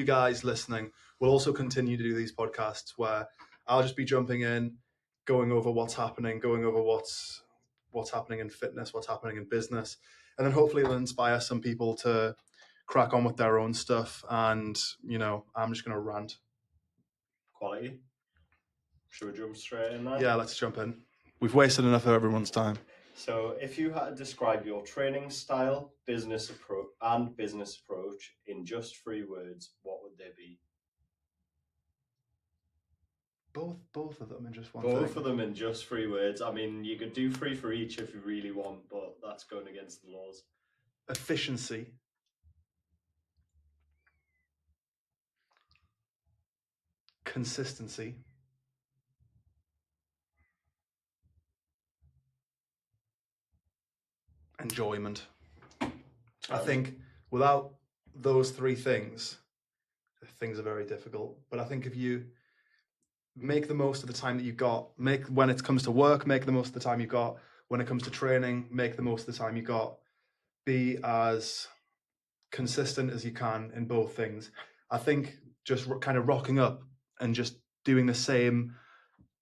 you guys listening, we'll also continue to do these podcasts where I'll just be jumping in, going over what's happening, going over what's happening in fitness, what's happening in business, and then hopefully it'll inspire some people to crack on with their own stuff. And I'm just going to rant. Quality. Should we jump straight in there? Yeah, let's jump in. We've wasted enough of everyone's time. So if you had to describe your training style, business approach in just 3 words, what would they be? Both of them in just one Both thing. of them in just 3 words. I mean, you could do 3 for each if you really want, but that's going against the laws. Efficiency. Consistency. Enjoyment. I think without those 3 things are very difficult. But I think if you make the most of the time that you've got, when it comes to work, make the most of the time you've got. When it comes to training, make the most of the time you've got. Be as consistent as you can in both things. I think just kind of rocking up and just doing the same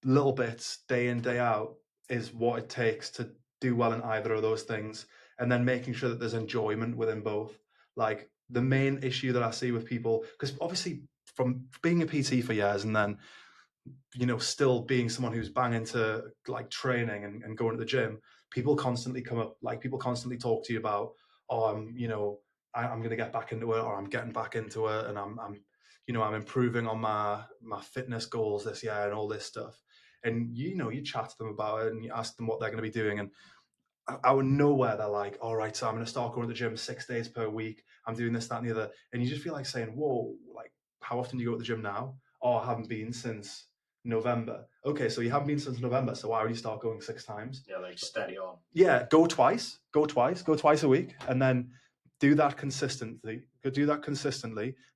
little bits day in, day out is what it takes to do well in either of those things. And then making sure that there's enjoyment within both. Like the main issue that I see with people, because obviously from being a PT for years and then, still being someone who's banging to like training and going to the gym, people constantly come up, like people constantly talk to you about, oh, I'm going to get back into it, or I'm getting back into it, and I'm improving on my fitness goals this year and all this stuff. And you chat to them about it and you ask them what they're going to be doing, and out of nowhere they're like, all right, so I'm going to start going to the gym 6 days per week. I'm doing this, that, and the other. And you just feel like saying, whoa, like how often do you go to the gym now? Oh, I haven't been since November. Okay, so you haven't been since November, so why would you start going 6 times? Yeah, like steady on. Yeah, go twice a week, and then do that consistently.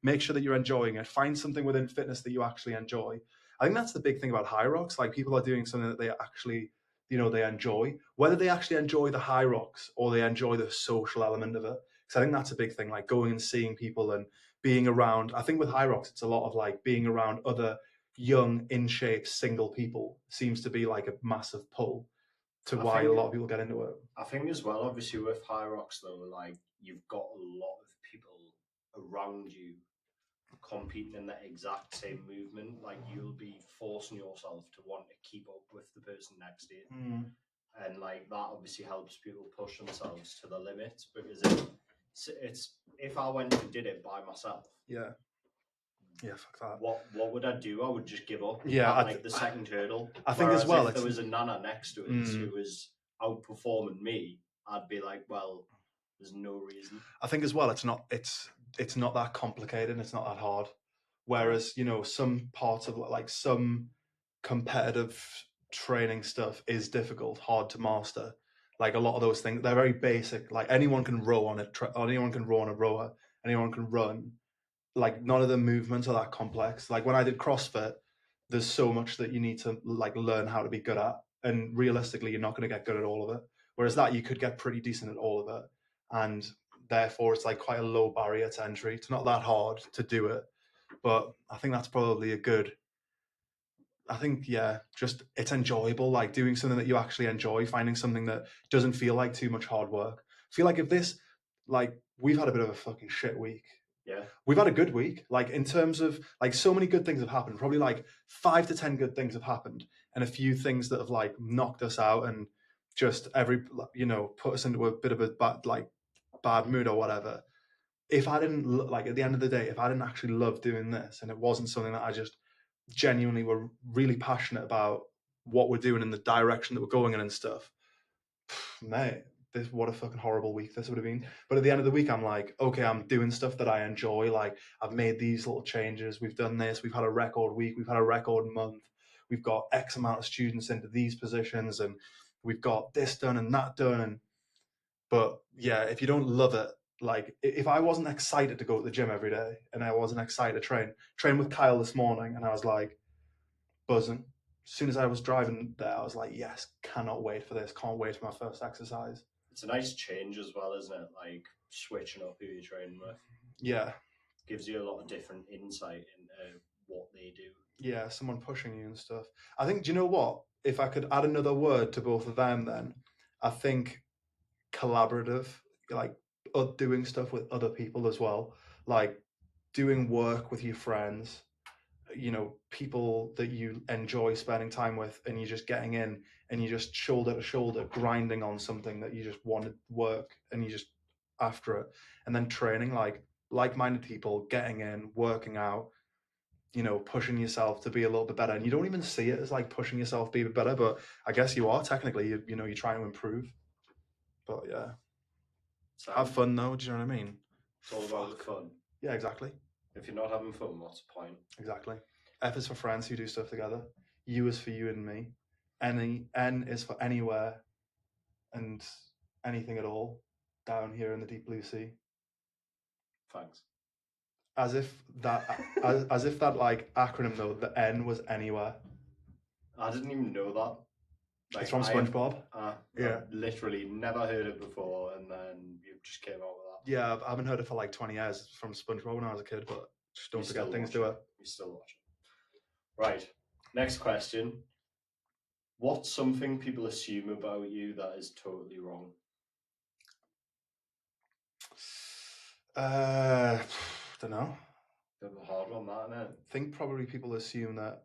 Make sure that you're enjoying it. Find something within fitness that you actually enjoy. I think that's the big thing about high rocks. Like people are doing something that they actually, they enjoy. Whether they actually enjoy the high rocks or they enjoy the social element of it. Because I think that's a big thing, like going and seeing people and being around. I think with high rocks, it's a lot of like being around other young, in shape, single people seems to be like a massive pull to why a lot of people get into it. I think as well, obviously with high rocks though, like you've got a lot of people around you competing in that exact same movement. Like you'll be forcing yourself to want to keep up with the person next to you. And like that obviously helps people push themselves to the limits, because if I went and did it by myself, fuck that. What would I do? I would just give up. Yeah, the second hurdle. I think as well, if there was a nana next to us who was outperforming me, I'd be like, well, there's no reason. I think as well, it's not that complicated. It's not that hard. Whereas some parts of like some competitive training stuff is difficult, hard to master. Like a lot of those things, they're very basic. Like anyone can row on it. Anyone can row on a rower. Anyone can run. Like none of the movements are that complex. Like when I did CrossFit, there's so much that you need to like learn how to be good at, and realistically, you're not going to get good at all of it. Whereas that you could get pretty decent at all of it, and therefore it's like quite a low barrier to entry. It's not that hard to do it, but I think that's probably a good. I think just it's enjoyable, like doing something that you actually enjoy, finding something that doesn't feel like too much hard work. I feel like if this, like we've had a bit of a fucking shit week. Yeah. We've had a good week, like in terms of like so many good things have happened, probably like 5 to 10 good things have happened, and a few things that have like knocked us out and just put us into a bit of a bad mood or whatever. If I didn't like at the end of the day, if I didn't actually love doing this and it wasn't something that I just genuinely were really passionate about what we're doing and the direction that we're going in and stuff, mate, what a fucking horrible week this would have been. But at the end of the week, I'm like, okay, I'm doing stuff that I enjoy. Like I've made these little changes. We've done this. We've had a record week. We've had a record month. We've got X amount of students into these positions, and we've got this done and that done. But yeah, if you don't love it, like if I wasn't excited to go to the gym every day and I wasn't excited to train with Kyle this morning, and I was like buzzing. As soon as I was driving there, I was like, yes, cannot wait for this. Can't wait for my first exercise. It's a nice change as well, isn't it? Like switching up who you're training with. Yeah. gives you a lot of different insight into what they do. Yeah, someone pushing you and stuff. I think, do you know what? If I could add another word to both of them, then I think collaborative, like doing stuff with other people as well, like doing work with your friends, people that you enjoy spending time with, and you're just getting in and you're just shoulder to shoulder grinding on something that you just want to work, and you just after it. And then training like-minded people, getting in, working out, pushing yourself to be a little bit better. And you don't even see it as like pushing yourself to be a bit better, but I guess you are technically, you're trying to improve. But yeah, have fun though. Do you know what I mean? It's all about the fun. Yeah, exactly. If you're not having fun, what's the point? Exactly. F is for friends who do stuff together. U is for you and me. N is for anywhere and anything at all down here in the deep blue sea. Thanks. As if that as if that like acronym though, the N was anywhere. I didn't even know that. Like, it's from SpongeBob. Yeah. I've literally never heard it before, and then you just came out with that. Yeah, I haven't heard it for like 20 years. It's from SpongeBob when I was a kid, but just don't forget things to it. You still watch it. Right. Next question. What's something people assume about you that is totally wrong? Don't know. Bit of a hard one, that, isn't it? I think probably people assume that,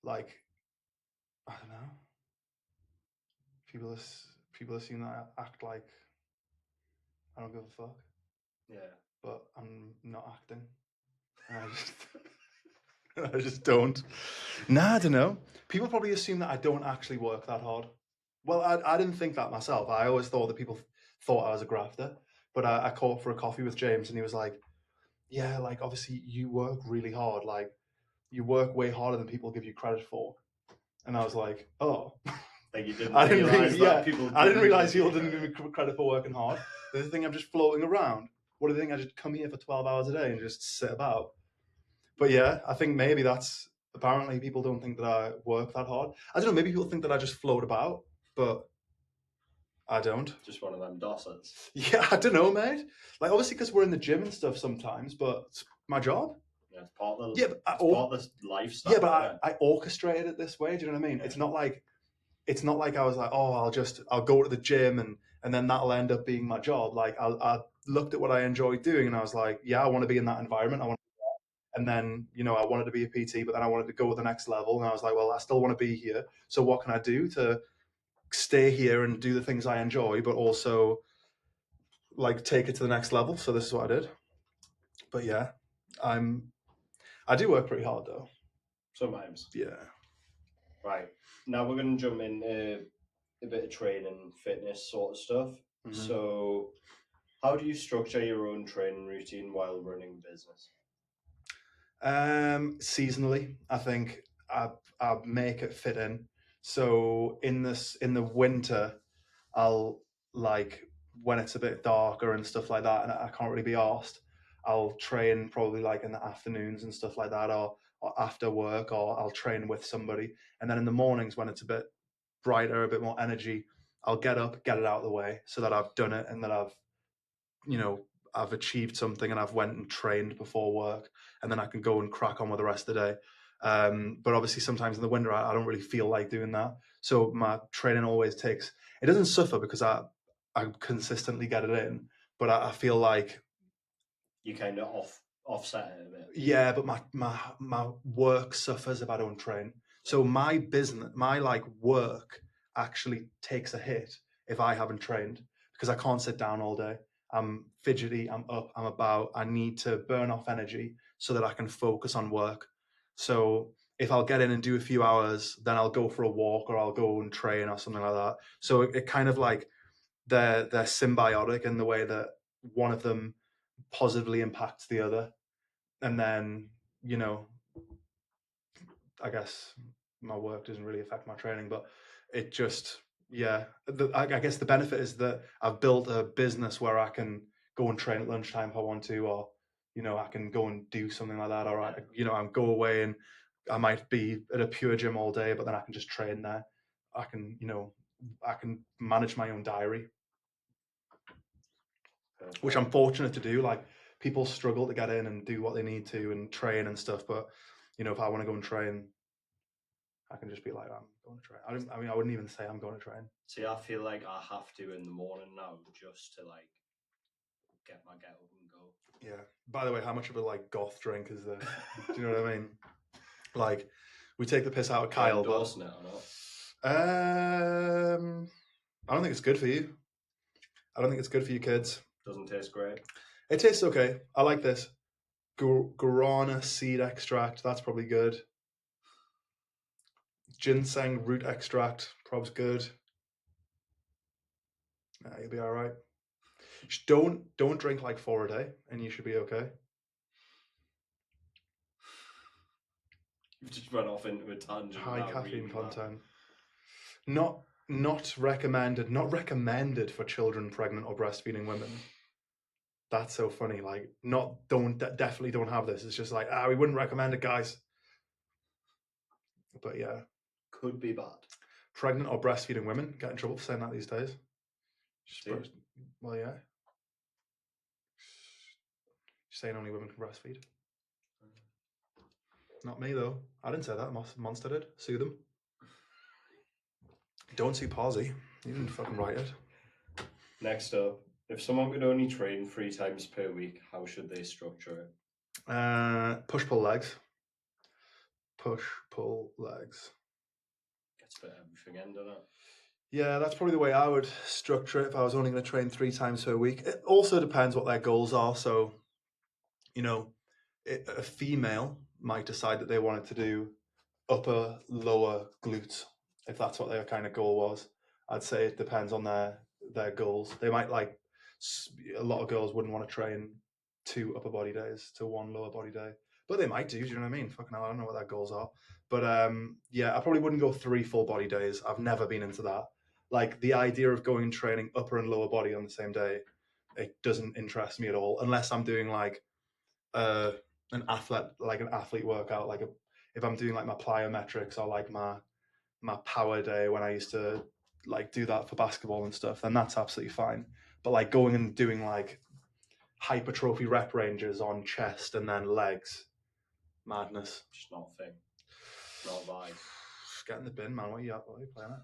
like, I don't know. People assume that I act like I don't give a fuck. Yeah. But I'm not acting. I just don't. Nah, I don't know. People probably assume that I don't actually work that hard. Well, I didn't think that myself. I always thought that people thought I was a grafter. But I caught for a coffee with James, and he was like, yeah, like, obviously you work really hard. Like, you work way harder than people give you credit for. And I was like, oh. Like, you didn't realize that people I didn't realize people didn't give me credit for working hard. They think I'm just floating around. What do they think? I just come here for 12 hours a day and just sit about? But yeah, I think maybe that's, apparently people don't think that I work that hard. I don't know, maybe people think that I just float about, but I don't. Just one of them dossers. Yeah, I don't know, mate. Like, obviously, because we're in the gym and stuff sometimes, but it's my job. Yeah, it's part of the, part of the lifestyle. Yeah, but I orchestrated it this way. Do you know what I mean? Yeah. It's not like I was like, oh, I'll go to the gym and then that'll end up being my job. Like, I looked at what I enjoyed doing, and I was like, yeah, I want to be in that environment. I want to. And then, I wanted to be a PT, but then I wanted to go to the next level. And I was like, well, I still want to be here. So what can I do to stay here and do the things I enjoy, but also like take it to the next level? So this is what I did. But yeah, I do work pretty hard though. Sometimes. Yeah. Right. Now we're going to jump into a bit of training, fitness sort of stuff. Mm-hmm. So how do you structure your own training routine while running a business? Seasonally, I think I make it fit in. So in the winter, I'll, like, when it's a bit darker and stuff like that, and I can't really be arsed, I'll train probably like in the afternoons and stuff like that, or after work, or I'll train with somebody. And then in the mornings, when it's a bit brighter, a bit more energy, I'll get up, get it out of the way, so that I've done it and that I've achieved something and I've went and trained before work, and then I can go and crack on with the rest of the day. But obviously sometimes in the winter, I don't really feel like doing that. So my training always it doesn't suffer because I consistently get it in, but I feel like you kind of offset it a bit. Yeah, but my work suffers if I don't train. So my business, my like work actually takes a hit if I haven't trained, because I can't sit down all day. I'm fidgety, I'm up, I'm about. I need to burn off energy so that I can focus on work. So if I'll get in and do a few hours, then I'll go for a walk or I'll go and train or something like that. So it kind of like they're symbiotic in the way that one of them positively impacts the other. And then, I guess my work doesn't really affect my training, but it just, yeah. I guess the benefit is that I've built a business where I can go and train at lunchtime if I want to, or, I can go and do something like that. Or, I go away and I might be at a pure gym all day, but then I can just train there. I can, I can manage my own diary, which I'm fortunate to do. Like, people struggle to get in and do what they need to and train and stuff. But you know, if I want to go and train, I can just be like, I'm going to train. I wouldn't even say I'm going to train. See, I feel like I have to in the morning now just to like get my get up and go. Yeah. By the way, how much of a like goth drink is this? Do you know what I mean? Like, we take the piss out of Kyle, but It or not? I don't think it's good for you. I don't think it's good for you kids. Doesn't taste great. It tastes okay. I like this. Guarana seed extract. That's probably good. Ginseng root extract. Prob's good. You'll be all right. Just don't drink like 4 a day, and you should be okay. You just went off into a tangent. High caffeine content. Not recommended. Not recommended for children, pregnant, or breastfeeding women. That's so funny. Like, definitely don't have this. It's just like, we wouldn't recommend it, guys. But yeah, could be bad. Pregnant or breastfeeding women get in trouble for saying that these days. Well, yeah. Saying only women can breastfeed. Not me though. I didn't say that. Monster did. Sue them. Don't sue Pawsey. You didn't fucking write it. Next up, if someone could only train 3 times per week, how should they structure it? Push pull legs. Push pull legs. Gets a bit of everything in, doesn't it? Yeah, that's probably the way I would structure it if I was only going to train 3 times per week. It also depends what their goals are. So, you know, a female might decide that they wanted to do upper, lower glutes, if that's what their kind of goal was. I'd say it depends on their goals. They might like, a lot of girls wouldn't want to train 2 upper body days to 1 lower body day, but they might do. Do you know what I mean? Fucking hell, I don't know what their goals are. But yeah, I probably wouldn't go 3 full body days. I've never been into that. Like, the idea of going and training upper and lower body on the same day, it doesn't interest me at all, unless I'm doing like an athlete workout, like if I'm doing like my plyometrics or like my power day when I used to like do that for basketball and stuff, then that's absolutely fine. But like going and doing like hypertrophy rep ranges on chest and then legs, madness. Just not a thing. Not a vibe. Just get in the bin, man. What are you playing at?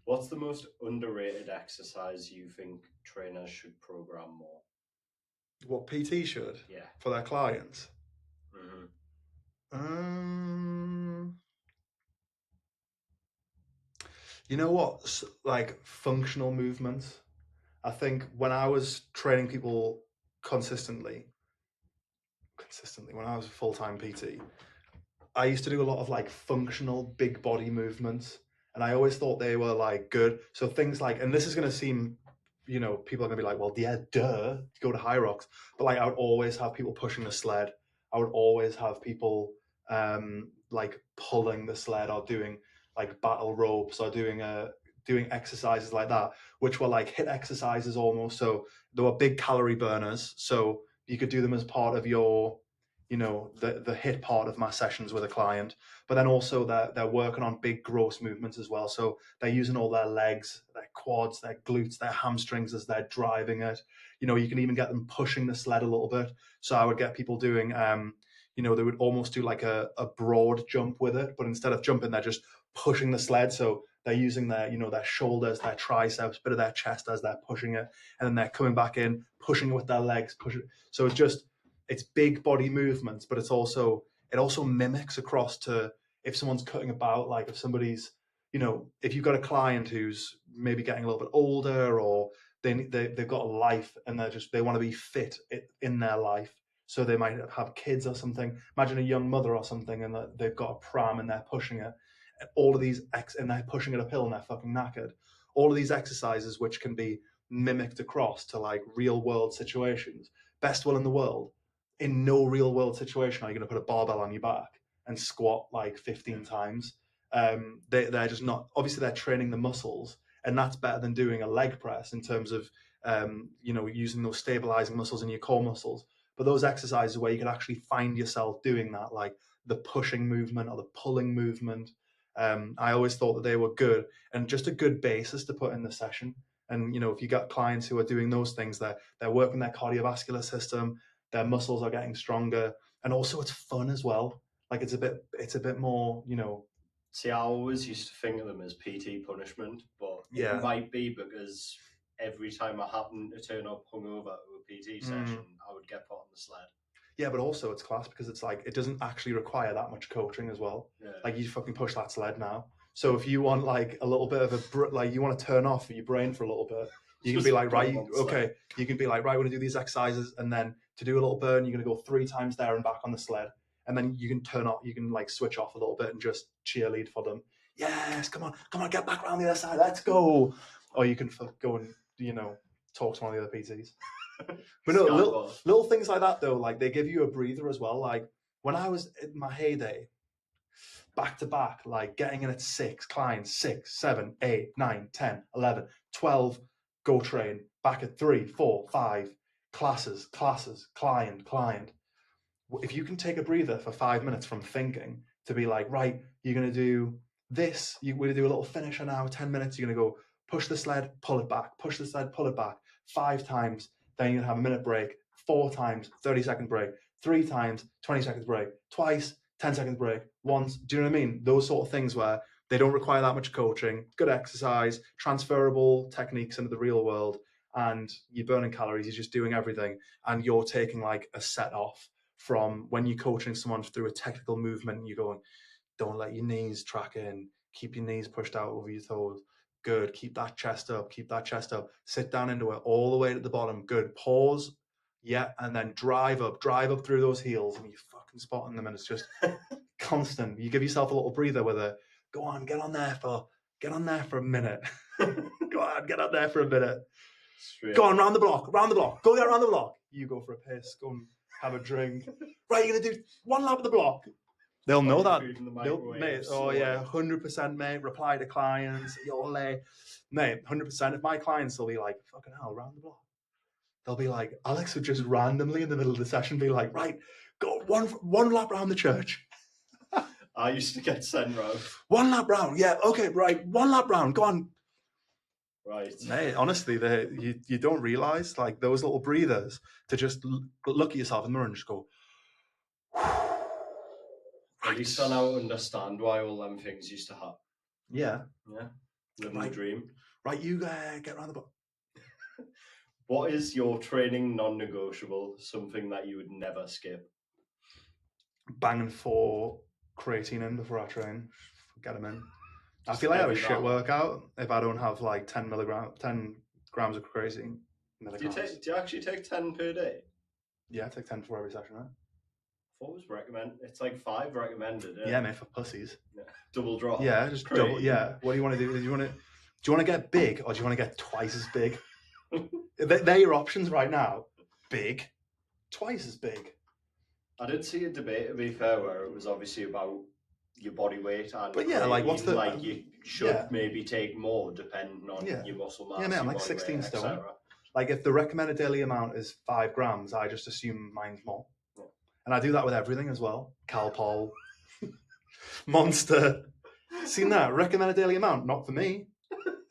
What's the most underrated exercise you think trainers should program more? What PT should? Yeah. For their clients? Mm-hmm. You know what? Like functional movements. I think when I was training people consistently, when I was a full-time PT, I used to do a lot of like functional big body movements, and I always thought they were like good. So things like, and this is going to seem, you know, people are going to be like, well, yeah, duh, go to high rocks. But like, I would always have people pushing the sled. I would always have people like pulling the sled or doing like battle ropes or doing exercises like that, which were like HIIT exercises almost. So they were big calorie burners. So you could do them as part of your, you know, the HIIT part of my sessions with a client. But then also they're working on big gross movements as well. So they're using all their legs, their quads, their glutes, their hamstrings as they're driving it. You know, you can even get them pushing the sled a little bit. So I would get people doing, you know, they would almost do like a broad jump with it, but instead of jumping, they're just pushing the sled. So they're using their, you know, their shoulders, their triceps, bit of their chest as they're pushing it, and then they're coming back in, pushing it with their legs, pushing. So it's big body movements, but it also mimics across to if someone's cutting about, like if somebody's, you know, if you've got a client who's maybe getting a little bit older, or they've got a life and they want to be fit in their life. So they might have kids or something. Imagine a young mother or something, and they've got a pram and they're pushing it. All of these and they're pushing it uphill and they're fucking knackered. All of these exercises which can be mimicked across to like real world situations. Best will in the world. In no real world situation are you going to put a barbell on your back and squat like 15 times. They're just not. Obviously, they're training the muscles, and that's better than doing a leg press in terms of you know, using those stabilizing muscles in your core muscles. But those exercises where you can actually find yourself doing that, like the pushing movement or the pulling movement, I always thought that they were good and just a good basis to put in the session. And, you know, if you got clients who are doing those things, they're working their cardiovascular system, their muscles are getting stronger, and also it's fun as well. Like it's a bit more, you know. See, I always used to think of them as PT punishment, but Yeah. it might be because every time I happened to turn up hungover to a PT session, I would get put on the sled. Yeah, but also it's class because it's like it doesn't actually require that much coaching as well. Yeah. Like you fucking push that sled now. So if you want like a little bit of like you want to turn off your brain for a little bit, you can be like, right, okay, you can be like, right, we're gonna do these exercises, and then to do a little burn, you're gonna go 3 times there and back on the sled, and then you can turn off, you can like switch off a little bit and just cheerlead for them. Yes, come on, get back around the other side, let's go. Or you can go and, you know, talk to one of the other PTs. But no, little things like that though, like they give you a breather as well. Like when I was in my heyday, back to back, like getting in at 6 clients, 6, 7, 8, 9, 10, 11, 12, go train, back at 3, 4, 5, classes, client. If you can take a breather for 5 minutes from thinking to be like, right, you're going to do this, you're going to do a little finisher now, 10 minutes, you're going to go push the sled, pull it back, push the sled, pull it back 5 times, then you're going to have a minute break, 4 times, 30-second break, 3 times, 20 seconds break, twice, 10 seconds break, once. Do you know what I mean? Those sort of things where they don't require that much coaching, good exercise, transferable techniques into the real world, and you're burning calories, you're just doing everything, and you're taking like a set off from when you're coaching someone through a technical movement. You're going, don't let your knees track in, keep your knees pushed out over your toes. Good, keep that chest up, sit down into it all the way to the bottom. Good, pause, yeah, and then drive up through those heels, and you're fucking spotting them, and it's just constant. You give yourself a little breather with it. Go on, get on there for a minute. Go on, get on there for a minute. Straight. Go on, round the block, go get around the block. You go for a piss, go and have a drink. Right, you're gonna do 1 lap of the block. They'll know that. Mate, oh yeah, 100%, mate. Reply to clients. Mate, 100%. If my clients will be like, fucking hell, round the block. They'll be like, Alex would just randomly in the middle of the session be like, right, go one lap round the church. I used to get sent round. 1 lap round, yeah, okay, right, 1 lap round, go on. Right. Mate, honestly, you don't realise, like, those little breathers to just look at yourself in the mirror and just go, at least I now understand why all them things used to happen. Yeah. Yeah. Living the dream. Right, you get around the block. What is your training non-negotiable, something that you would never skip? Banging 4 creatine in before I train. Get them in. I feel like I have a shit workout if I don't have like 10 grams of creatine. Do you actually take 10 per day? Yeah, I take 10 for every session, right? 4 was recommended. It's like 5 recommended. Yeah, mate, for pussies. Yeah. Double drop. Yeah, just creatine. Double. Yeah. What do you want to do? Do you want to get big, or do you want to get twice as big? They're your options right now. Big, twice as big. I did see a debate, to be fair, where it was obviously about your body weight and but yeah, like what's the you should maybe take more depending on your muscle mass. Yeah, man, I'm like 16 stone. Like if the recommended daily amount is 5 grams, I just assume mine's more. Yeah. And I do that with everything as well. Calpol, Monster. Seen that? Recommended daily amount, not for me.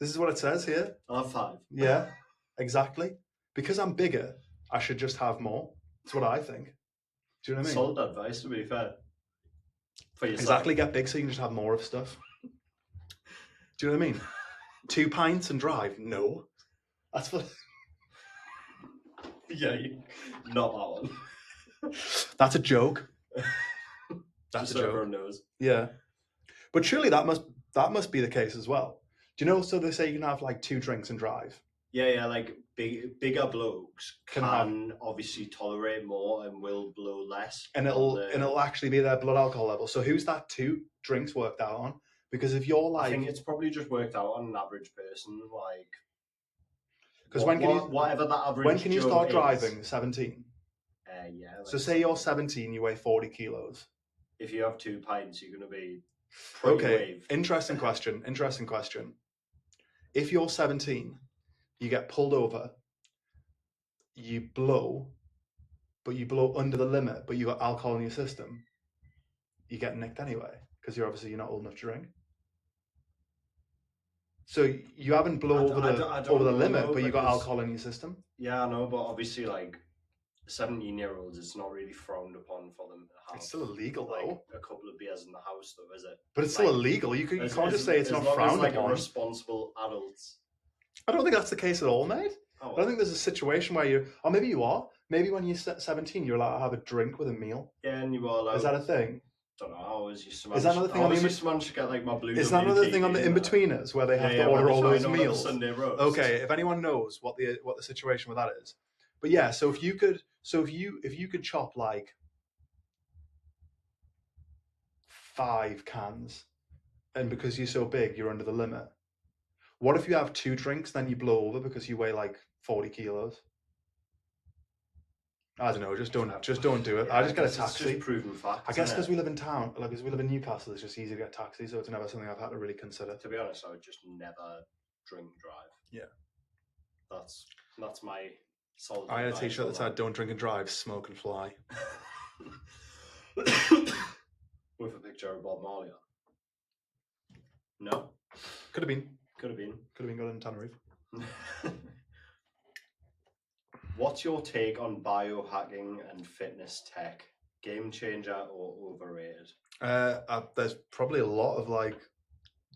This is what it says here. I have 5. Yeah, exactly. Because I'm bigger, I should just have more. That's what I think. Do you know what I mean? Solid advice, to be fair. For yourself. Exactly, get big so you can just have more of stuff. Do you know what I mean? 2 pints and drive? No. That's for... Yeah, not that one. That's a joke. That's a joke. Everyone knows. Yeah. But surely that must be the case as well. Do you know, so they say you can have like 2 drinks and drive? Yeah, like bigger blokes can obviously tolerate more and will blow less. And it'll actually be their blood alcohol level. So who's that 2 drinks worked out on? Because if you're like... I think it's probably just worked out on an average person, like... Because whatever that average... When can you start driving? 17? Yeah. Like so say you're 17, you weigh 40 kilos. If you have 2 pints, you're going to be... Okay, interesting question. If you're 17... you get pulled over, you blow, but you blow under the limit, but you got alcohol in your system, you get nicked anyway, because you're not old enough to drink. So you haven't blown over I don't the know, limit, though, but you got because- alcohol in your system. Yeah, I know, but obviously, like, 17-year-olds, it's not really frowned upon for them to have. It's still illegal, like, though. a couple of beers in the house, though, is it? But it's still Like, illegal. You can't just say it's as not long frowned as, like, upon. a responsible adult. I don't think that's the case at all, mate. Oh, I don't think there's a situation where you, or maybe you are. Maybe when you're 17, you're allowed to have a drink with a meal. yeah, and you are allowed. Is that a thing? Don't know. I always used to Is that another thing on the used to manage to get like my blue. Is that another thing on the in-betweeners where they have to order all those meals? Sunday roast. Okay, if anyone knows what the situation with that is, but yeah, so if you could chop like 5 cans, and because you're so big, you're under the limit. What if you have 2 drinks, then you blow over because you weigh like 40 kilos? I don't know. Just don't do it. Yeah, I just get a It's taxi. just proven fact. I guess because we live in town, like because we live in Newcastle, it's just easy to get taxis, so it's never something I've had to really consider. To be honest, I would just never drink drive. Yeah, that's my solid. I had a T-shirt that said "Don't drink and drive, smoke and fly," with a picture of Bob Marley on. No, could have been good in Tenerife. What's your take on biohacking and fitness tech? Game changer or overrated? There's probably a lot of like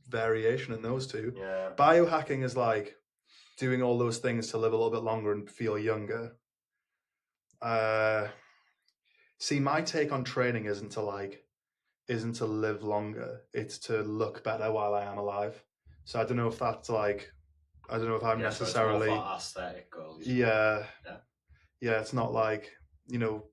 variation in those two. Yeah. Biohacking is like doing all those things to live a little bit longer and feel younger. See, my take on training isn't to live longer. It's to look better while I am alive. So I don't know if that's like, I don't know if I'm necessarily so it's all for aesthetic goals. Yeah, it's not like, you know,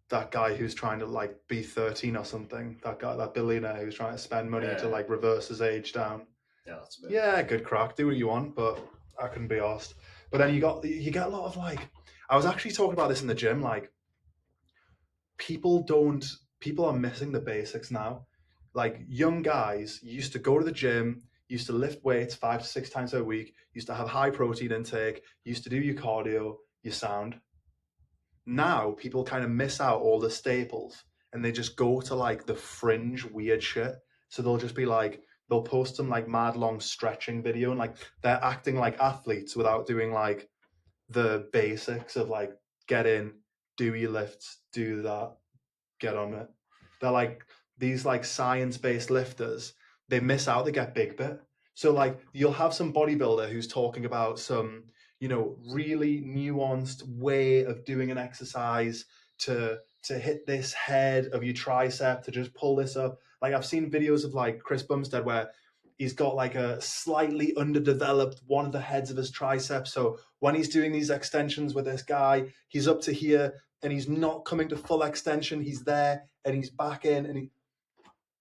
that guy who's trying to like be 13 or something. That billionaire who's trying to spend money to like reverse his age down. Yeah, that's a bit. Yeah, good crack. Do what you want, but I couldn't be arsed. But then you get a lot of like, I was actually talking about this in the gym. Like, people are missing the basics now. Like, young guys used to go to the gym, used to lift weights 5 to 6 times a week, used to have high protein intake, used to do your cardio, your sound. Now people kind of miss out all the staples and they just go to like the fringe weird shit. So they'll just be like, they'll post some like mad long stretching video and like they're acting like athletes without doing like the basics of like get in, do your lifts, do that, get on it. They're like these like science-based lifters. They miss out, they get big bit. So like you'll have some bodybuilder who's talking about some, you know, really nuanced way of doing an exercise to hit this head of your tricep, to just pull this up. Like I've seen videos of like Chris Bumstead where he's got like a slightly underdeveloped one of the heads of his tricep. So when he's doing these extensions with this guy, he's up to here and he's not coming to full extension. He's there and he's back in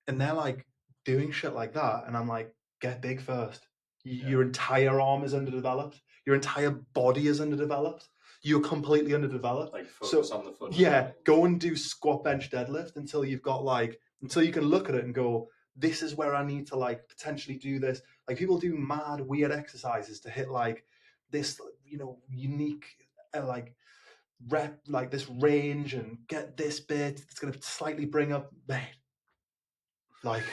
and they're like doing shit like that. And I'm like, get big first. Your entire arm is underdeveloped. Your entire body is underdeveloped. You're completely underdeveloped. Like focus on the foot. Yeah, go and do squat, bench, deadlift until you can look at it and go, this is where I need to like potentially do this. Like people do mad weird exercises to hit like this, you know, unique like rep, like this range and get this bit. It's going to slightly bring up, mate. Like,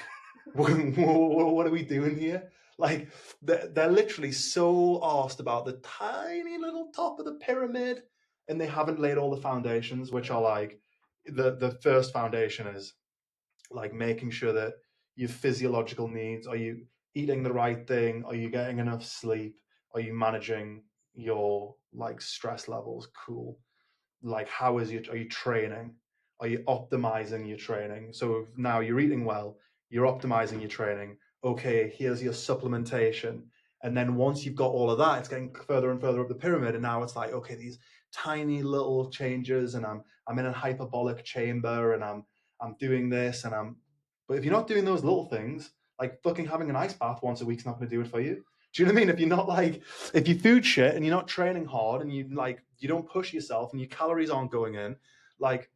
what are we doing here? Like, they're literally so arsed about the tiny little top of the pyramid, and they haven't laid all the foundations, which are like, the first foundation is like making sure that your physiological needs, are you eating the right thing? Are you getting enough sleep? Are you managing your like stress levels? Cool. Like, are you training? Are you optimizing your training? So now you're eating well, you're optimizing your training. Okay, here's your supplementation. And then once you've got all of that, it's getting further and further up the pyramid. And now it's like, okay, these tiny little changes, and I'm in a hyperbolic chamber, and I'm doing this, but if you're not doing those little things, like fucking having an ice bath once a week's not going to do it for you. Do you know what I mean? If you're not like, if you food shit and you're not training hard and you don't push yourself and your calories aren't going in, like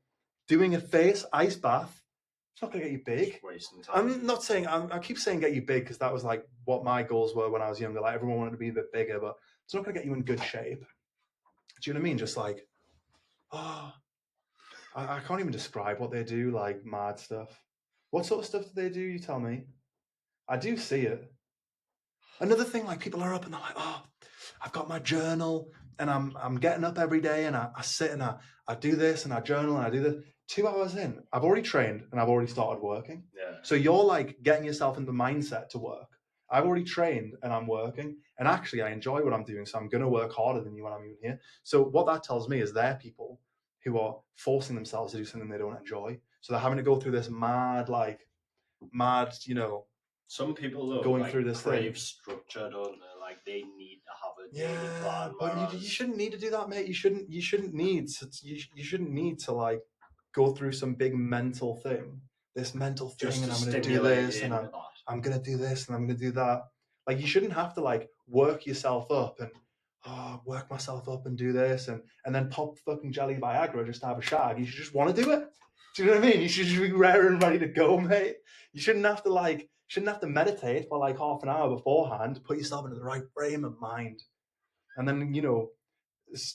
doing a face ice bath, it's not going to get you big. Wasting time. I'm not saying, I keep saying get you big because that was like what my goals were when I was younger. Like everyone wanted to be a bit bigger, but it's not going to get you in good shape. Do you know what I mean? Just like, I can't even describe what they do, like mad stuff. What sort of stuff do they do? You tell me. I do see it. Another thing, like people are up and they're like, oh, I've got my journal and I'm getting up every day and I sit and I do this and I journal and I do this. 2 hours in, I've already trained and I've already started working. Yeah. So you're like getting yourself in the mindset to work. I've already trained and I'm working, and actually I enjoy what I'm doing, so I'm going to work harder than you when I'm even here. So what that tells me is they're people who are forcing themselves to do something they don't enjoy. So they're having to go through this mad, Some people though, going like, through this crave thing. structure, don't they? Like they need to have a daily Yeah, plan. but you Whereas shouldn't need to do that, mate. You shouldn't need to you shouldn't need to like go through some big mental thing. This mental thing, just and to I'm gonna do stimulate this, and into that. I'm gonna do this, and I'm gonna do that. Like you shouldn't have to like work yourself up and work myself up and do this and then pop fucking jelly Viagra just to have a shag. You should just want to do it. Do you know what I mean? You should just be rare and ready to go, mate. You shouldn't have to meditate for like half an hour beforehand. Put yourself into the right frame of mind. And then,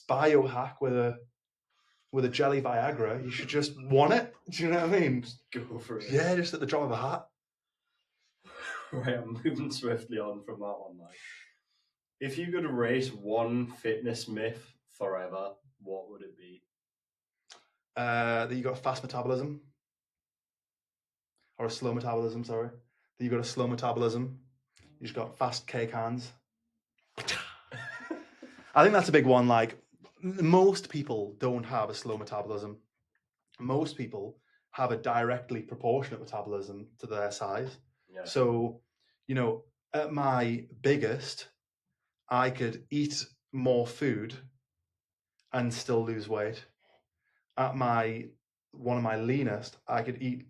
biohack with a jelly Viagra, you should just want it. Do you know what I mean? Just go for it. Yeah, just at the drop of a hat. Right, I'm moving swiftly on from that one. Like, if you could erase one fitness myth forever, what would it be? That you got fast metabolism. Or a slow metabolism, sorry. That you got a slow metabolism. You just got fast cake hands. I think that's a big one. Like, most people don't have a slow metabolism. Most people have a directly proportionate metabolism to their size. Yeah. So, at my biggest, I could eat more food and still lose weight. At one of my leanest, I could eat,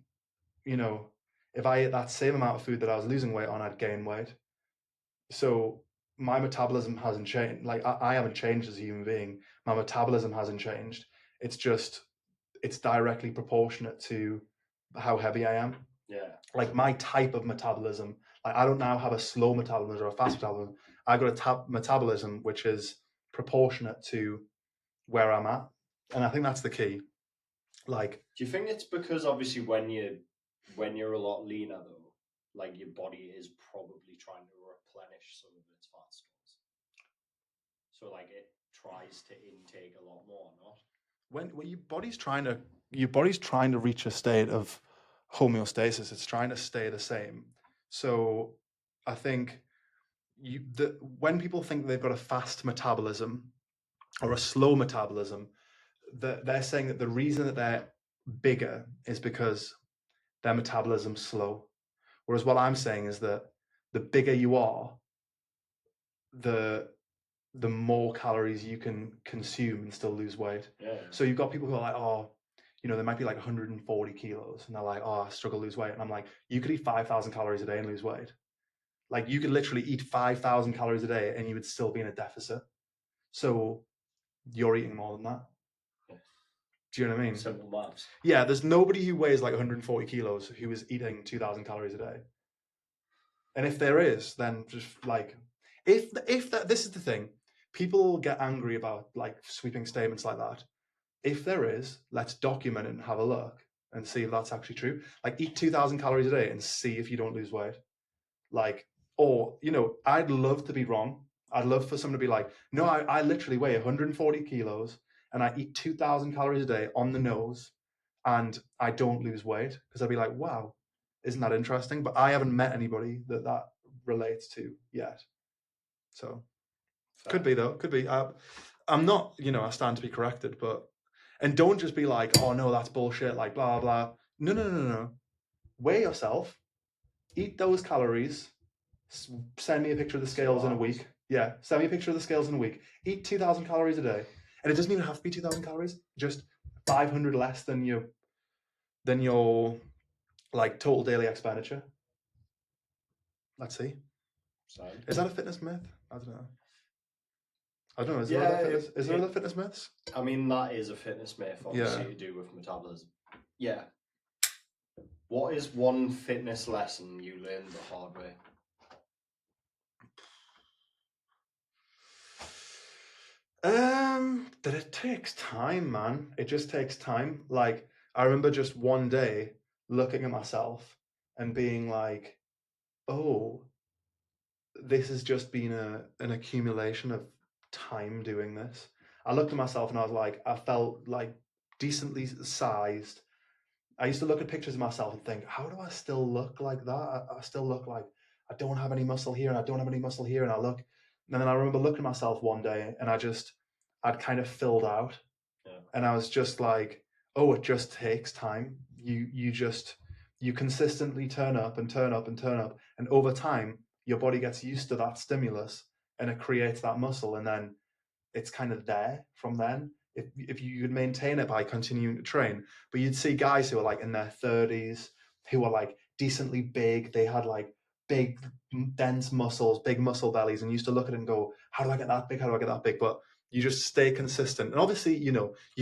if I ate that same amount of food that I was losing weight on, I'd gain weight. So my metabolism hasn't changed. Like I haven't changed as a human being. My metabolism hasn't changed. It's directly proportionate to how heavy I am. Yeah. Like my type of metabolism, like I don't now have a slow metabolism or a fast metabolism. I've got a metabolism which is proportionate to where I'm at. And I think that's the key. Like, do you think it's because obviously when you're a lot leaner though, like your body is probably trying to replenish some of its fat stores, so like it tries to intake a lot more, not? when your body's trying to reach a state of homeostasis, it's trying to stay the same. So I think when people think they've got a fast metabolism or a slow metabolism, they're saying that the reason that they're bigger is because their metabolism's slow. Whereas what I'm saying is that the bigger you are, the more calories you can consume and still lose weight. Yeah. So you've got people who are like, oh, they might be like 140 kilos and they're like, oh, I struggle to lose weight. And I'm like, you could eat 5,000 calories a day and lose weight. Like you could literally eat 5,000 calories a day and you would still be in a deficit. So you're eating more than that. Yeah. Do you know what I mean? Simple maths. Yeah, there's nobody who weighs like 140 kilos who is eating 2,000 calories a day. And if there is, then just like, if that, this is the thing, people get angry about like sweeping statements like that. If there is, let's document it and have a look and see if that's actually true. Like eat 2,000 calories a day and see if you don't lose weight. Like, or, I'd love to be wrong. I'd love for someone to be like, no, I literally weigh 140 kilos and I eat 2,000 calories a day on the nose and I don't lose weight. Because I'd be like, wow, isn't that interesting? But I haven't met anybody that relates to yet. So Fair. Could be though. Could be. I'm not, I stand to be corrected, and don't just be like, oh no, that's bullshit, like blah blah. No. Weigh yourself, eat those calories, send me a picture of the scales in a week. Yeah, send me a picture of the scales in a week. Eat 2,000 calories a day, and it doesn't even have to be 2,000 calories. Just 500 less than your like total daily expenditure. Let's see. Sound. Is that a fitness myth? I don't know. Is Yeah, there other fitness myths? I mean, that is a fitness myth, obviously, Yeah. to do with metabolism. Yeah. What is one fitness lesson you learned the hard way? That it takes time, man. It just takes time. Like, I remember just one day looking at myself and being like, oh, this has just been an accumulation of time doing this. I looked at myself and I was like, I felt like decently sized. I used to look at pictures of myself and think, how do I still look like that? I still look like I don't have any muscle here and I don't have any muscle here. And then I remember looking at myself one day and I'd kind of filled out. Yeah. And I was just like, oh, it just takes time. You consistently turn up and turn up and turn up. And over time, your body gets used to that stimulus and it creates that muscle. And then it's kind of there from then. If you could maintain it by continuing to train. But you'd see guys who are like in their 30s who are like decently big. They had like big, dense muscles, big muscle bellies, and used to look at it and go, how do I get that big? How do I get that big? But you just stay consistent. And obviously, you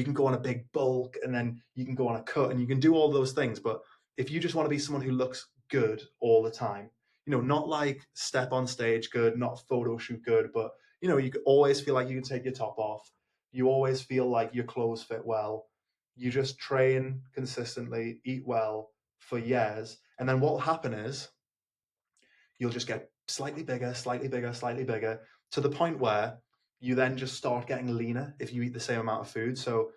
can go on a big bulk and then you can go on a cut and you can do all those things. But if you just want to be someone who looks good all the time, not like step on stage good, not photo shoot good, but you always feel like you can take your top off. You always feel like your clothes fit well. You just train consistently, eat well for years. And then what will happen is you'll just get slightly bigger, slightly bigger, slightly bigger to the point where you then just start getting leaner if you eat the same amount of food. So,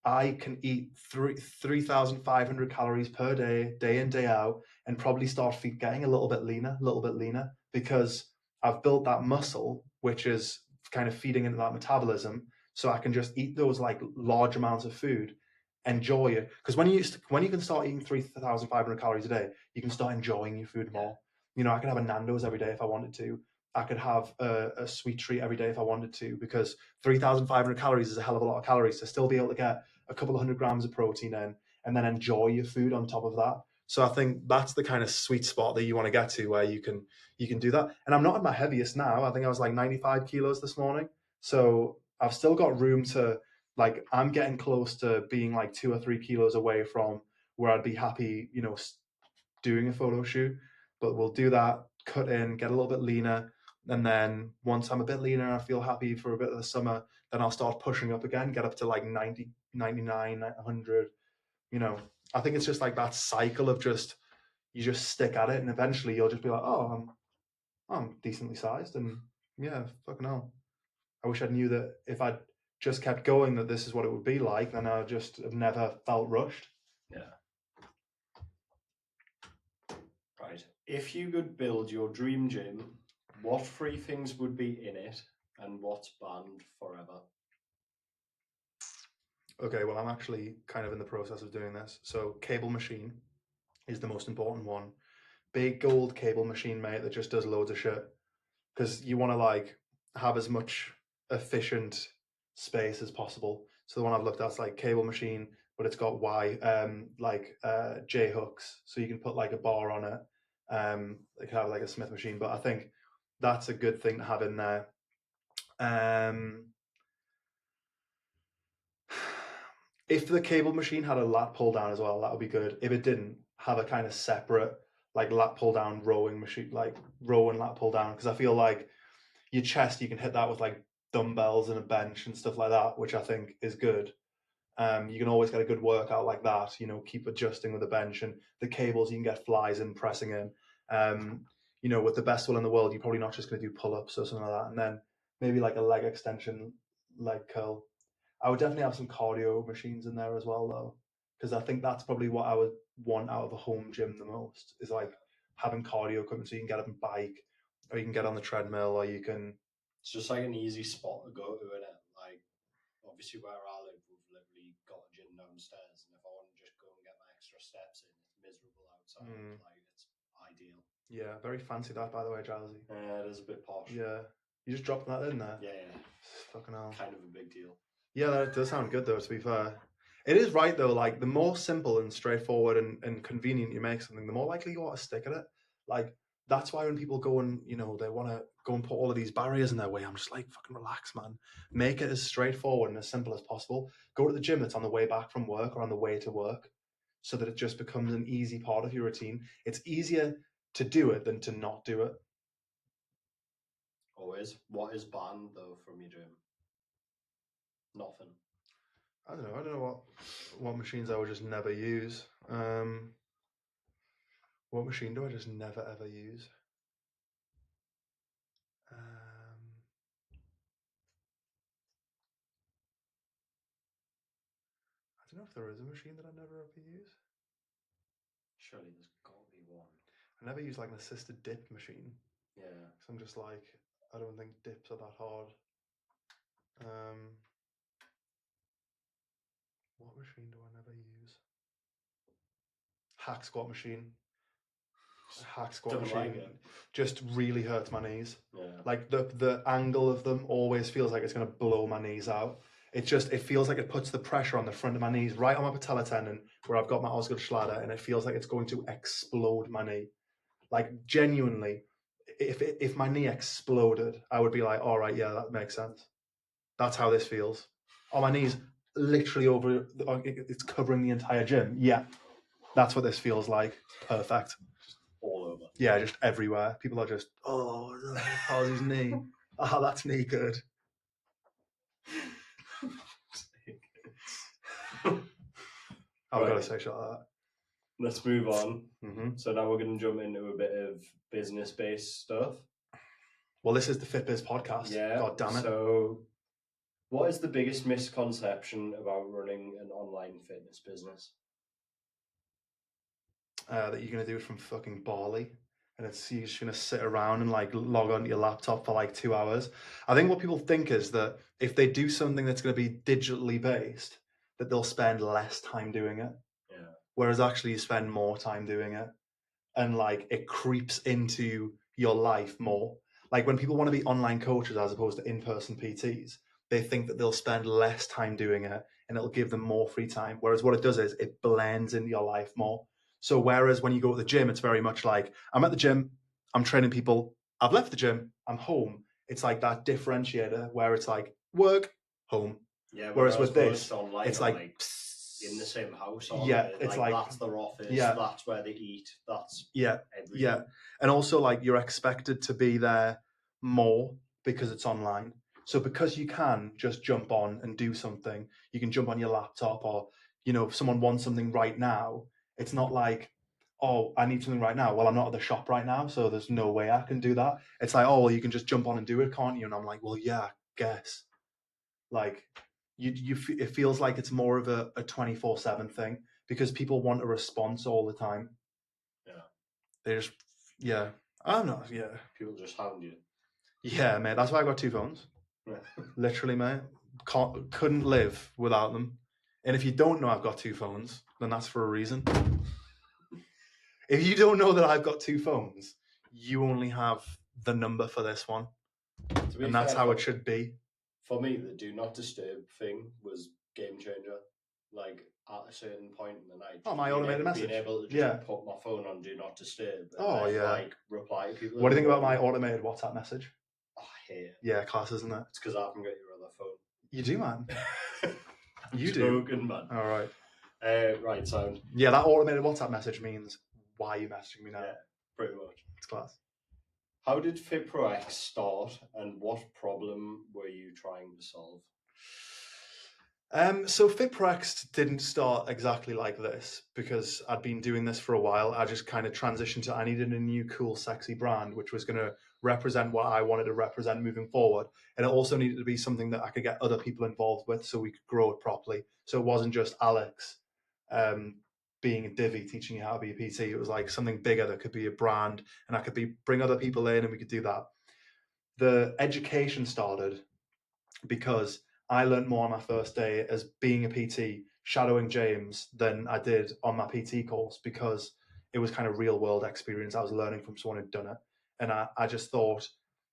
I can eat 3,500 calories per day, day in, day out, and probably start getting a little bit leaner, because I've built that muscle, which is kind of feeding into that metabolism. So I can just eat those like large amounts of food, enjoy it. Because when you can start eating 3,500 calories a day, you can start enjoying your food more. I could have a Nando's every day if I wanted to. I could have a sweet treat every day if I wanted to, because 3,500 calories is a hell of a lot of calories to still be able to get a couple of 100 grams of protein in and then enjoy your food on top of that. So I think that's the kind of sweet spot that you want to get to, where you can do that. And I'm not at my heaviest now. I think I was like 95 kilos this morning. So I've still got room to, like, I'm getting close to being like 2 or 3 kilos away from where I'd be happy, doing a photo shoot. But we'll do that, cut in, get a little bit leaner. And then once I'm a bit leaner, I feel happy for a bit of the summer, then I'll start pushing up again, get up to like 90, 99, 100. I think it's just like that cycle of you just stick at it, and eventually you'll just be like, oh, I'm decently sized, and yeah, fucking hell. I wish I knew that if I'd just kept going, that this is what it would be like, then I just have never felt rushed. Yeah. Right. If you could build your dream gym, what three things would be in it and what's banned forever? Okay, well, I'm actually kind of in the process of doing this. So cable machine is the most important one. Big gold cable machine, mate, that just does loads of shit. Because you want to like have as much efficient space as possible. So the one I've looked at is like cable machine, but it's got J hooks, so you can put like a bar on it. Like have like a Smith machine, but I think that's a good thing to have in there. If the cable machine had a lat pull down as well, that would be good. If it didn't, have a kind of separate like lat pull down rowing machine, like row and lat pull down, because I feel like your chest, you can hit that with like dumbbells and a bench and stuff like that, which I think is good. You can always get a good workout like that, keep adjusting with the bench, and the cables you can get flies in, pressing in. With the best will in the world, you're probably not just going to do pull-ups or something like that. And then maybe like a leg extension, leg curl. I would definitely have some cardio machines in there as well, though, because I think that's probably what I would want out of a home gym the most, is like having cardio equipment, so you can get up and bike, or you can get on the treadmill, or you can. It's just like an easy spot to go to, isn't it? Like, obviously where I live, we've literally got a gym downstairs, and if I want to just go and get my extra steps in, it's miserable outside. Like, it's ideal. Yeah, very fancy that, by the way, Jazzy. It is a bit posh. Yeah, you just dropped that in there. Yeah. Fucking hell. Kind of a big deal. Yeah, that does sound good, though, to be fair. It is right, though, like, the more simple and straightforward and convenient you make something, the more likely you are to stick at it. Like, that's why when people go and, they want to go and put all of these barriers in their way, I'm just like, fucking relax, man. Make it as straightforward and as simple as possible. Go to the gym that's on the way back from work or on the way to work, so that it just becomes an easy part of your routine. It's easier to do it than to not do it. Always. What is banned, though, from your gym? Nothing. I don't know what machines I would just never use. What machine do I just never ever use? know if there is a machine that I never ever use. Surely there's got to be one. I never use like an assisted dip machine. Yeah. Because I'm just like, I don't think dips are that hard. What machine do I never use? Hack squat machine. Hack squat Don't machine like it. just really hurts my knees. Yeah. Like the angle of them always feels like it's going to blow my knees out. It feels like it puts the pressure on the front of my knees, right on my patella tendon, where I've got my Osgood-Schlatter, and it feels like it's going to explode my knee. Like genuinely, if my knee exploded, I would be like, all right, yeah, that makes sense. That's how this feels. On my knees, literally over, it's covering the entire gym. Yeah, that's what this feels like. Perfect. All over. Yeah, just everywhere. People are just, oh, how's his knee? Oh, that's knee good. I've got to say shit like that. Let's move on. Mm-hmm. So now we're going to jump into a bit of business-based stuff. Well, this is the Fit Biz podcast. Yeah. God damn it. So, what is the biggest misconception about running an online fitness business? That you're going to do it from fucking Bali. And you're just going to sit around and like log onto your laptop for like 2 hours. I think what people think is that if they do something that's going to be digitally based, that they'll spend less time doing it. Yeah. Whereas actually you spend more time doing it. And like it creeps into your life more. Like when people want to be online coaches as opposed to in-person PTs, they think that they'll spend less time doing it and it'll give them more free time. Whereas what it does is it blends into your life more. So whereas when you go to the gym, it's very much like, I'm at the gym, I'm training people, I've left the gym, I'm home. It's like that differentiator where it's like work, home. Yeah. Whereas with this, online, it's like in the same house. Yeah, it's like that's their office. Yeah. That's where they eat. That's yeah, everything. yeah. And also like you're expected to be there more because it's online. So because you can just jump on and do something, you can jump on your laptop or, you know, if someone wants something right now, it's not like, oh, I need something right now. Well, I'm not at the shop right now, so there's no way I can do that. It's like, oh, well, you can just jump on and do it, can't you? And I'm like, well, yeah, I guess. Like it feels like it's more of a 24/7 thing because people want a response all the time. Yeah. They just, yeah. I'm not, yeah. People just hound you. Yeah, mate. That's why I got 2 phones. Literally, mate. Couldn't live without them. And if you don't know I've got 2 phones, then that's for a reason. If you don't know that I've got 2 phones, you only have the number for this one. And that's how it should be. For me, the do not disturb thing was game changer. Like at a certain point in the night. Oh, my automated message. Being able to just put my phone on do not disturb. And then, like reply to people. What do you think about my automated WhatsApp message? Oh, I hate it. Yeah, class, isn't it? It's because I haven't got your other phone. You do, man. You do. Good, man. All right. Right, sound. Yeah, that automated WhatsApp message means, why are you messaging me now? Yeah, pretty much. It's class. How did FitPro X start and what problem were you trying to solve? So FitPro X didn't start exactly like this because I'd been doing this for a while. I just kind of transitioned to, I needed a new, cool, sexy brand, which was going to represent what I wanted to represent moving forward. And it also needed to be something that I could get other people involved with so we could grow it properly. So it wasn't just Alex being a divvy teaching you how to be a PT. It was like something bigger that could be a brand and I could bring other people in and we could do that. The education started because I learned more on my first day as being a PT, shadowing James, than I did on my PT course because it was kind of real world experience. I was learning from someone who'd done it. And I just thought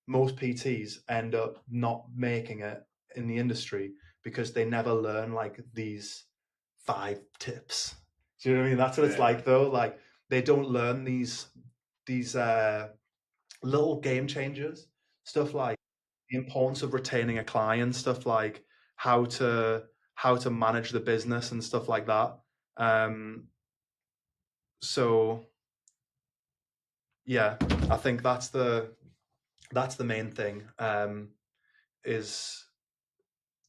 most PTs end up not making it in the industry because they never learn like these 5 tips. Do you know what I mean? That's what it's like though. Like they don't learn these little game changers, stuff like the importance of retaining a client, stuff like how to manage the business and stuff like that. So yeah, I think that's the main thing. Is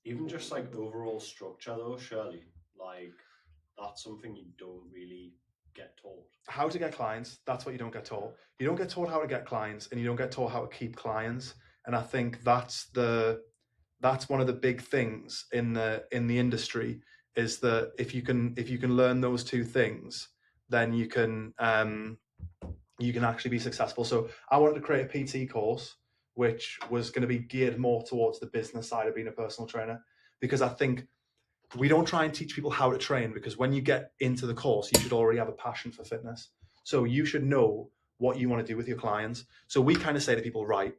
even just like overall structure though, surely like that's something you don't really get taught. How to get clients, that's what you don't get taught. You don't get taught how to get clients and you don't get taught how to keep clients. And I think that's one of the big things in the industry is that if you can learn those two things, then you can actually be successful. So I wanted to create a PT course which was going to be geared more towards the business side of being a personal trainer, because I think we don't try and teach people how to train, because when you get into the course, you should already have a passion for fitness. So you should know what you want to do with your clients. So we kind of say to people, right,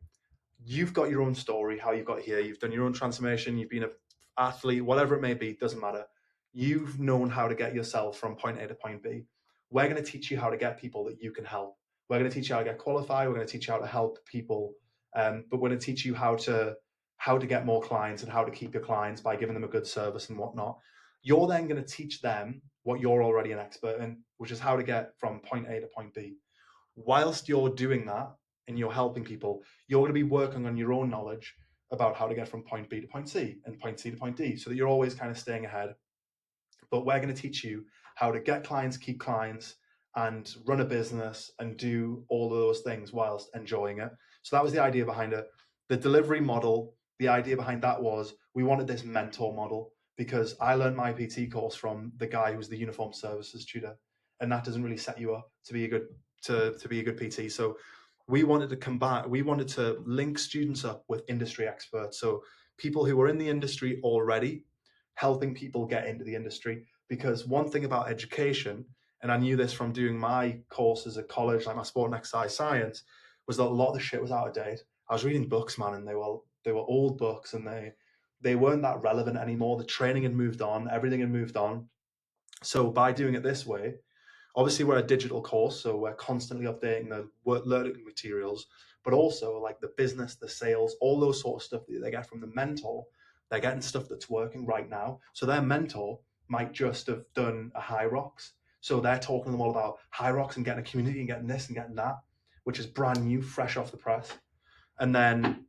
you've got your own story, how you got here, you've done your own transformation, you've been an athlete, whatever it may be, doesn't matter. You've known how to get yourself from point A to point B. We're going to teach you how to get people that you can help. We're going to teach you how to get qualified. We're going to teach you how to help people. But we're going to teach you how to get more clients and how to keep your clients by giving them a good service and whatnot. You're then going to teach them what you're already an expert in, which is how to get from point A to point B. Whilst you're doing that and you're helping people, you're going to be working on your own knowledge about how to get from point B to point C and point C to point D, so that you're always kind of staying ahead. But we're going to teach you how to get clients, keep clients, and run a business and do all of those things whilst enjoying it. So that was the idea behind it. The delivery model, the idea behind that was we wanted this mentor model, because I learned my PT course from the guy who was the uniform services tutor, and that doesn't really set you up to be a good PT. So we wanted to link students up with industry experts, so people who were in the industry already, helping people get into the industry. Because one thing about education, and I knew this from doing my courses at college, like my sport and exercise science, was that a lot of the shit was out of date. I was reading books, man, and they were old books, and they weren't that relevant anymore. The training had moved on, everything had moved on. So by doing it this way, obviously we're a digital course, so we're constantly updating the learning materials, but also like the business, the sales, all those sort of stuff that they get from the mentor, they're getting stuff that's working right now. So their mentor might just have done a high rocks. So they're talking to them all about high rocks and getting a community and getting this and getting that, which is brand new, fresh off the press. And then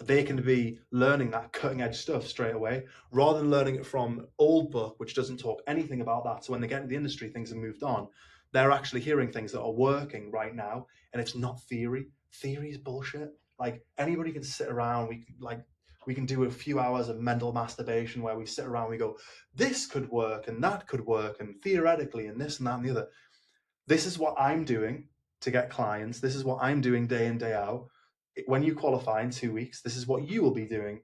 they can be learning that cutting edge stuff straight away, rather than learning it from old book, which doesn't talk anything about that. So when they get into the industry, things have moved on. They're actually hearing things that are working right now, and it's not theory. Theory is bullshit. Like anybody can sit around. We can do a few hours of mental masturbation where we sit around, we go, this could work and that could work, and theoretically, and this and that and the other. This is what I'm doing to get clients. This is what I'm doing day in, day out. When you qualify in 2 weeks, this is what you will be doing.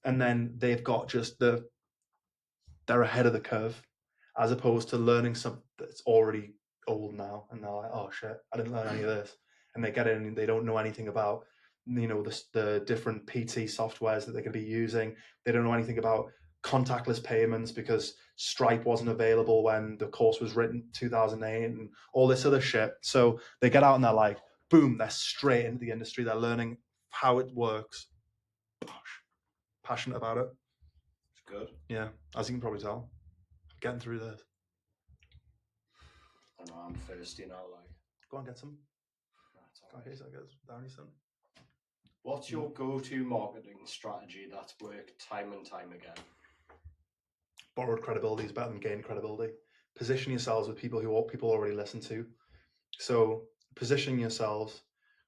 And then they've got they're ahead of the curve, as opposed to learning something that's already old now. And they're like, oh shit, I didn't learn any of this. And they get in and they don't know anything about, the different PT softwares that they could be using. They don't know anything about contactless payments, because Stripe wasn't available when the course was written 2008 and all this other shit. So they get out and they're like, boom, they're straight into the industry. They're learning how it works. Passionate about it. It's good. Yeah, as you can probably tell, getting through this. I know, I'm thirsty now. Like, go on, get some. That's all right. Okay, so I guess Downey some. What's your go-to marketing strategy that's worked time and time again? Borrowed credibility is better than gained credibility. Position yourselves with people who people already listen to. So positioning yourselves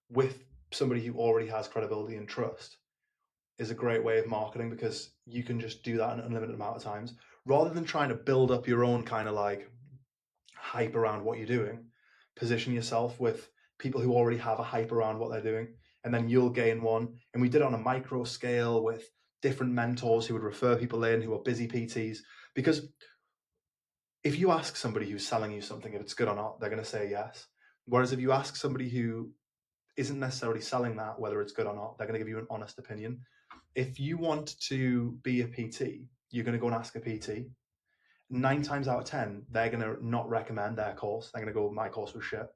with somebody who already has credibility and trust is a great way of marketing, because you can just do that an unlimited amount of times, rather than trying to build up your own kind of like hype around what you're doing. Position yourself with people who already have a hype around what they're doing, and then you'll gain one. And we did it on a micro scale with different mentors who would refer people in who are busy PTs, because if you ask somebody who's selling you something if it's good or not, they're going to say yes. Whereas if you ask somebody who isn't necessarily selling that, whether it's good or not, they're going to give you an honest opinion. If you want to be a PT, you're going to go and ask a PT. 9 times out of 10, they're going to not recommend their course. They're going to go, my course was shit.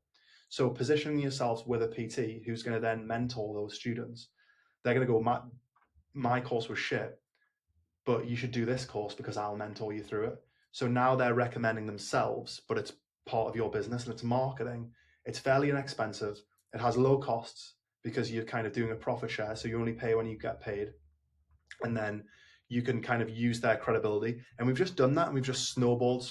So positioning yourselves with a PT who's going to then mentor those students, they're going to go, my course was shit, but you should do this course because I'll mentor you through it. So now they're recommending themselves, but it's part of your business and it's marketing. It's fairly inexpensive. It has low costs because you're kind of doing a profit share. So you only pay when you get paid. And then you can kind of use their credibility. And we've just done that, and we've just snowballed.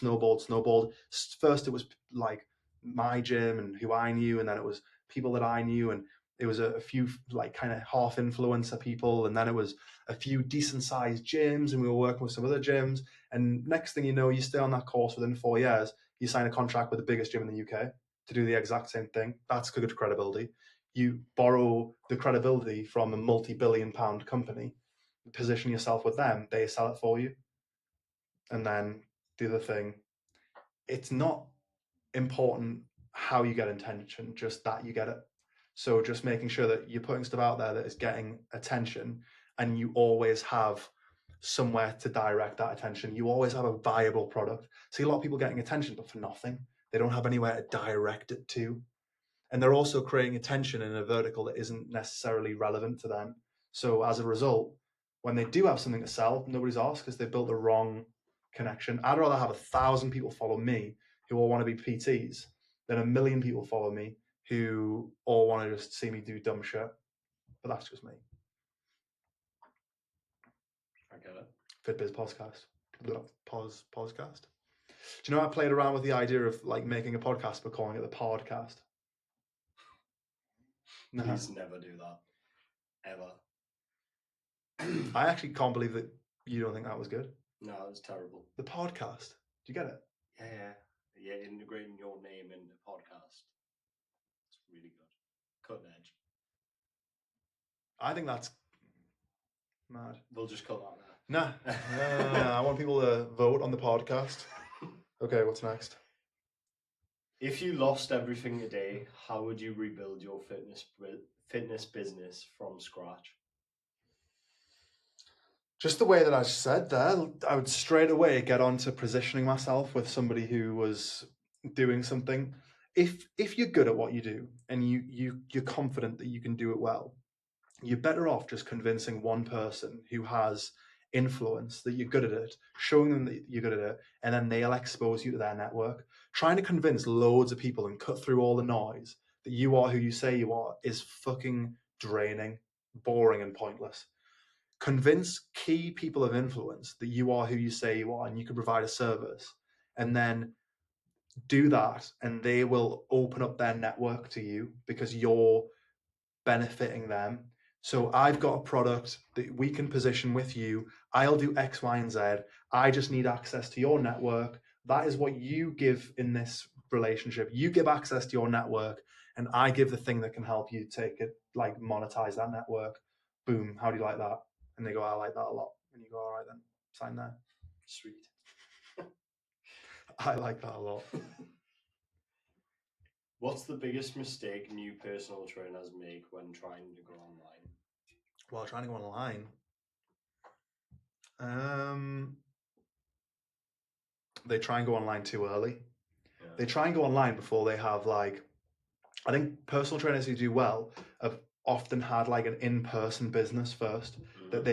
First, it was like my gym and who I knew, and then it was people that I knew, and it was a few like kind of half influencer people, and then it was a few decent sized gyms, and we were working with some other gyms, And next thing you know, you stay on that course within 4 years, you sign a contract with the biggest gym in the UK to do the exact same thing. That's good credibility. You borrow the credibility from a multi-billion-pound company, position yourself with them, they sell it for you, and then do the thing. It's not important how you get attention, just that you get it. So just making sure that you're putting stuff out there that is getting attention, and you always have somewhere to direct that attention. You always have a viable product. See a lot of people getting attention, but for nothing. They don't have anywhere to direct it to. And they're also creating attention in a vertical that isn't necessarily relevant to them. So as a result, when they do have something to sell, nobody's asked because they built the wrong connection. I'd rather have 1,000 people follow me who all want to be PTs than 1 million people follow me who all want to just see me do dumb shit. But that's just me. I get it. FIT BIZ Podcast. Podcast. Do you know I played around with the idea of like making a podcast but calling it the podcast? No. Please never do that. Ever. I actually can't believe that you don't think that was good. No, it was terrible. The podcast. Do you get it? Yeah, integrating your name in the podcast. It's really good. Cutting edge. I think that's mad. We'll just cut that there. Nah. I want people to vote on the podcast. Okay, what's next? If you lost everything today, how would you rebuild your fitness business from scratch? Just the way that I said there, I would straight away get on to positioning myself with somebody who was doing something. If you're good at what you do and you're confident that you can do it well, you're better off just convincing one person who has influence that you're good at it, showing them that you're good at it, and then they'll expose you to their network. Trying to convince loads of people and cut through all the noise that you are who you say you are is fucking draining, boring, and pointless. Convince key people of influence that you are who you say you are and you can provide a service, and then do that, and they will open up their network to you because you're benefiting them. So I've got a product that we can position with you. I'll do X, Y, and Z. I just need access to your network. That is what you give in this relationship. You give access to your network, and I give the thing that can help you take it, like monetize that network. Boom. How do you like that? And they go, I like that a lot. And you go, all right then, sign there. Sweet. I like that a lot. What's the biggest mistake new personal trainers make when trying to go online? Well, trying to go online. They try and go online too early. Yeah. They try and go online before they have like, I think personal trainers who do well have often had like an in-person business first. That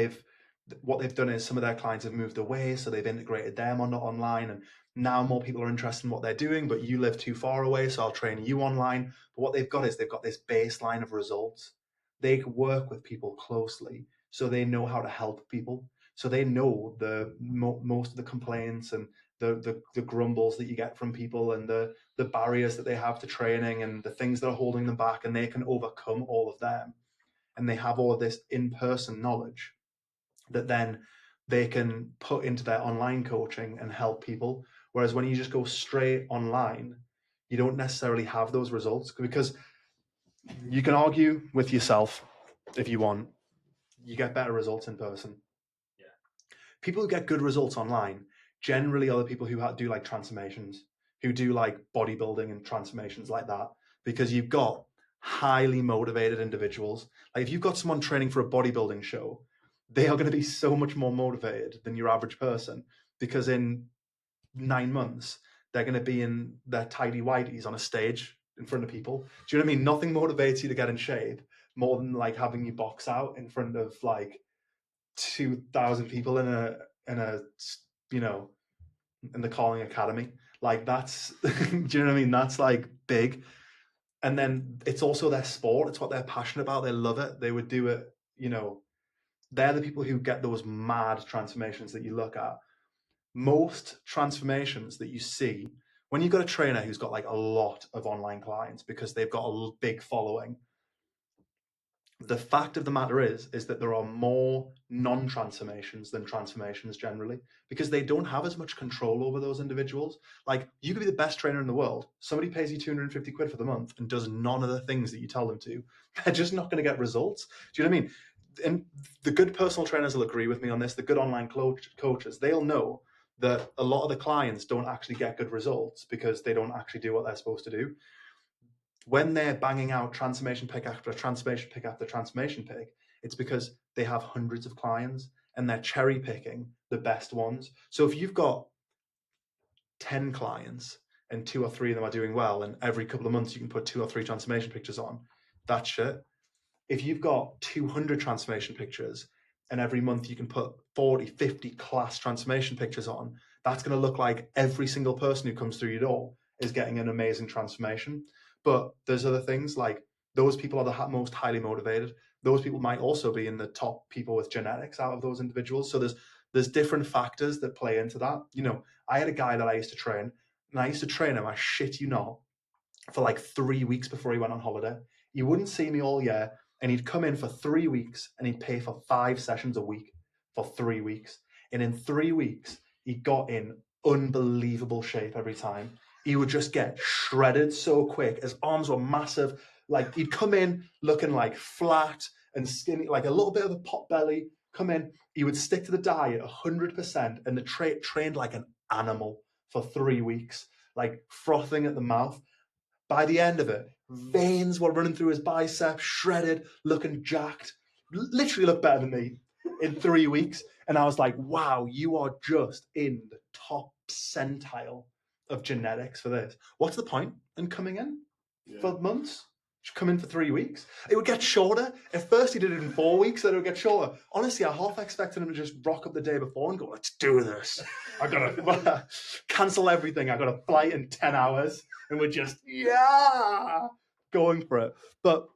what they've done is some of their clients have moved away, so they've integrated them onto online, and now more people are interested in what they're doing, but you live too far away, so I'll train you online. But what they've got is they've got this baseline of results. They work with people closely, so they know how to help people. So they know most of the complaints and the grumbles that you get from people, and the barriers that they have to training, and the things that are holding them back, and they can overcome all of them. And they have all of this in-person knowledge that then they can put into their online coaching and help people. Whereas when you just go straight online, you don't necessarily have those results, because you can argue with yourself if you want. You get better results in person. Yeah. People who get good results online generally are the people who do like transformations, who do like bodybuilding and transformations like that, because you've got highly motivated individuals. Like if you've got someone training for a bodybuilding show, they are going to be so much more motivated than your average person, because in 9 months, they're going to be in their tidy whities on a stage in front of people. Do you know what I mean? Nothing motivates you to get in shape more than like having you box out in front of like 2,000 people in a you know, in the Calling Academy. Like that's do you know what I mean? That's like big. And then it's also their sport. It's what they're passionate about. They love it. They would do it, you know. They're the people who get those mad transformations that you look at. Most transformations that you see when you've got a trainer who's got like a lot of online clients because they've got a big following, the fact of the matter is that there are more non-transformations than transformations generally, because they don't have as much control over those individuals. Like, you could be the best trainer in the world. Somebody pays you 250 quid for the month and does none of the things that you tell them to. They're just not going to get results. Do you know what I mean? And the good personal trainers will agree with me on this. The good online coaches, they'll know that a lot of the clients don't actually get good results because they don't actually do what they're supposed to do. When they're banging out transformation pick after transformation pick after transformation pick, it's because they have hundreds of clients and they're cherry picking the best ones. So if you've got 10 clients and 2 or 3 of them are doing well, and every couple of months you can put 2 or 3 transformation pictures on, that's shit. If you've got 200 transformation pictures and every month you can put 40, 50 class transformation pictures on, that's going to look like every single person who comes through your door is getting an amazing transformation. But there's other things, like those people are the most highly motivated. Those people might also be in the top people with genetics out of those individuals. So there's different factors that play into that. You know, I had a guy that I used to train, and I used to train him, I shit you not, for like 3 weeks before he went on holiday. He wouldn't see me all year, and he'd come in for 3 weeks and he'd pay for 5 sessions a week for 3 weeks. And in 3 weeks, he got in unbelievable shape every time. He would just get shredded so quick. His arms were massive. Like, he'd come in looking like flat and skinny, like a little bit of a pot belly. Come in, he would stick to the diet 100%, and the trained like an animal for 3 weeks, like frothing at the mouth. By the end of it, veins were running through his biceps, shredded, looking jacked, literally looked better than me in 3 weeks. And I was like, wow, you are just in the top centile of genetics for this. What's the point in coming in for months? Just come in for 3 weeks. It would get shorter. At first he did it in 4 weeks, then it would get shorter. Honestly, I half expected him to just rock up the day before and go, let's do this. I gotta cancel everything. I got a flight in 10 hours. And we're just, going for it. But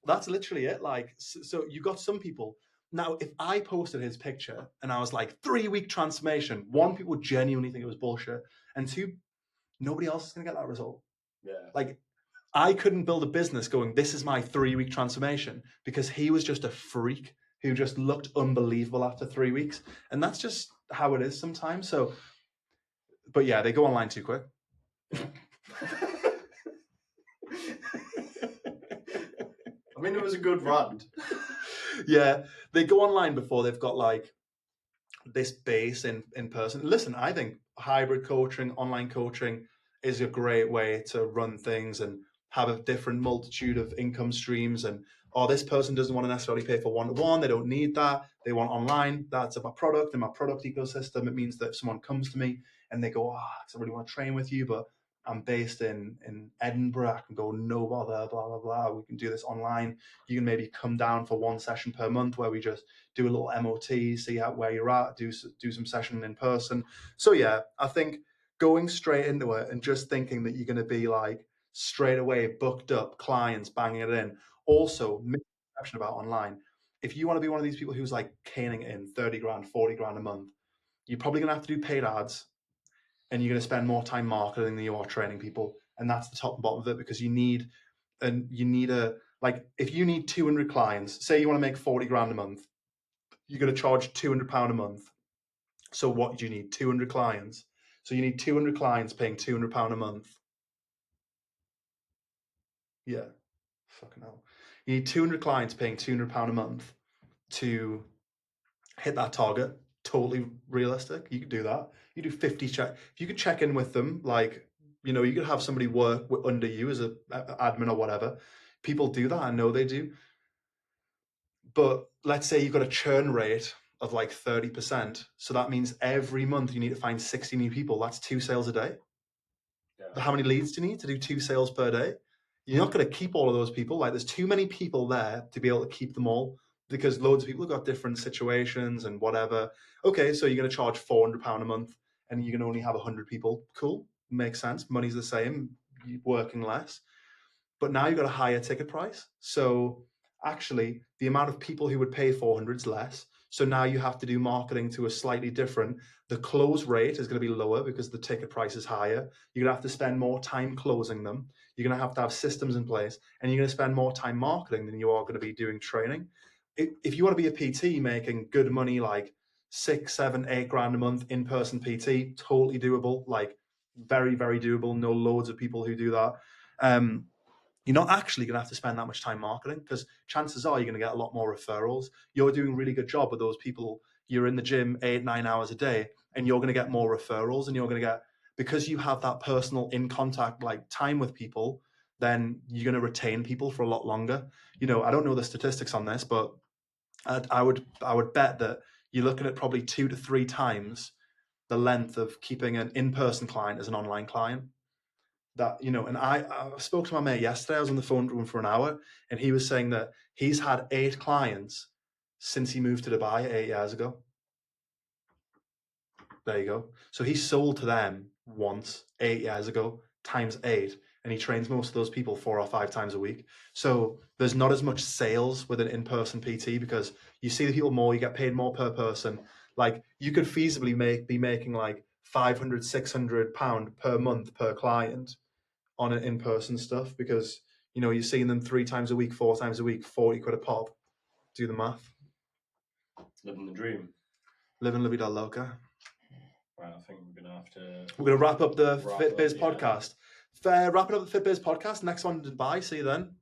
that's literally it. Like, so you got some people. Now, if I posted his picture and I was like, 3-week transformation, 1, people would genuinely think it was bullshit. And 2, nobody else is going to get that result. Yeah. Like, I couldn't build a business going, this is my 3-week transformation, because he was just a freak who just looked unbelievable after 3 weeks. And that's just how it is sometimes. So, but yeah, they go online too quick. I mean, it was a good rant. Yeah, they go online before they've got like this base in person. Listen, I think hybrid coaching, online coaching is a great way to run things and have a different multitude of income streams. And this person doesn't want to necessarily pay for one-to-one. They don't need that. They want online. That's my product and my product ecosystem. It means that if someone comes to me and they go, I really want to train with you, but I'm based in Edinburgh, I can go no bother, blah, blah, blah. We can do this online. You can maybe come down for 1 session per month where we just do a little MOT, see where you're at, do some session in person. So yeah, I think going straight into it and just thinking that you're going to be like straight away booked up clients, banging it in. Also, misconception about online. If you want to be one of these people who's like caning it in 30 grand, 40 grand a month, you're probably going to have to do paid ads, and you're going to spend more time marketing than you are training people. And that's the top and bottom of it, because you need if you need 200 clients, say you want to make 40 grand a month, you're going to charge £200 a month. So what do you need? 200 clients. So you need 200 clients paying £200 a month. Yeah, fucking hell. You need 200 clients paying £200 a month to hit that target. Totally realistic. You could do that. You do 50 check. If you could check in with them, like, you know, you could have somebody work under you as an admin or whatever. People do that. I know they do. But let's say you've got a churn rate of like 30%. So that means every month you need to find 60 new people. That's 2 sales a day. Yeah. How many leads do you need to do 2 sales per day? You're not going to keep all of those people. Like, there's too many people there to be able to keep them all, because loads of people have got different situations and whatever. Okay, so you're going to charge £400 a month and you can only have 100 people. Cool. Makes sense. Money's the same. You're working less. But now you've got a higher ticket price. So actually, the amount of people who would pay 400 is less. So now you have to do marketing to a slightly different. The close rate is going to be lower because the ticket price is higher. You're going to have to spend more time closing them. You're going to have systems in place, and you're going to spend more time marketing than you are going to be doing training. If you want to be a PT making good money, like 6, 7, 8 grand a month in-person PT, totally doable, like very, very doable. Know loads of people who do that. You're not actually going to have to spend that much time marketing, because chances are you're going to get a lot more referrals. You're doing a really good job with those people. You're in the gym 8, 9 hours a day, and you're going to get more referrals, and you're going to get, because you have that personal in contact like time with people, then you're going to retain people for a lot longer. I don't know the statistics on this, but I would bet that you're looking at probably 2 to 3 times the length of keeping an in-person client as an online client. That, and I spoke to my mate yesterday. I was on the phone with him for an hour, and he was saying that he's had 8 clients since he moved to Dubai 8 years ago. There you go. So he sold to them once 8 years ago, times 8, and he trains most of those people 4 or 5 times a week. So there's not as much sales with an in-person PT, because you see the people more, you get paid more per person. Like, you could feasibly be making like 500, 600 pound per month per client on an in-person stuff, because you're seeing them 3 times a week, 4 times a week, 40 quid a pop. Do the math. Living the dream. Living la vida loca. Right, I think we're going to wrap up the Fit Biz yeah. podcast. Wrapping up the Fit Biz podcast. Next one, Dubai. See you then.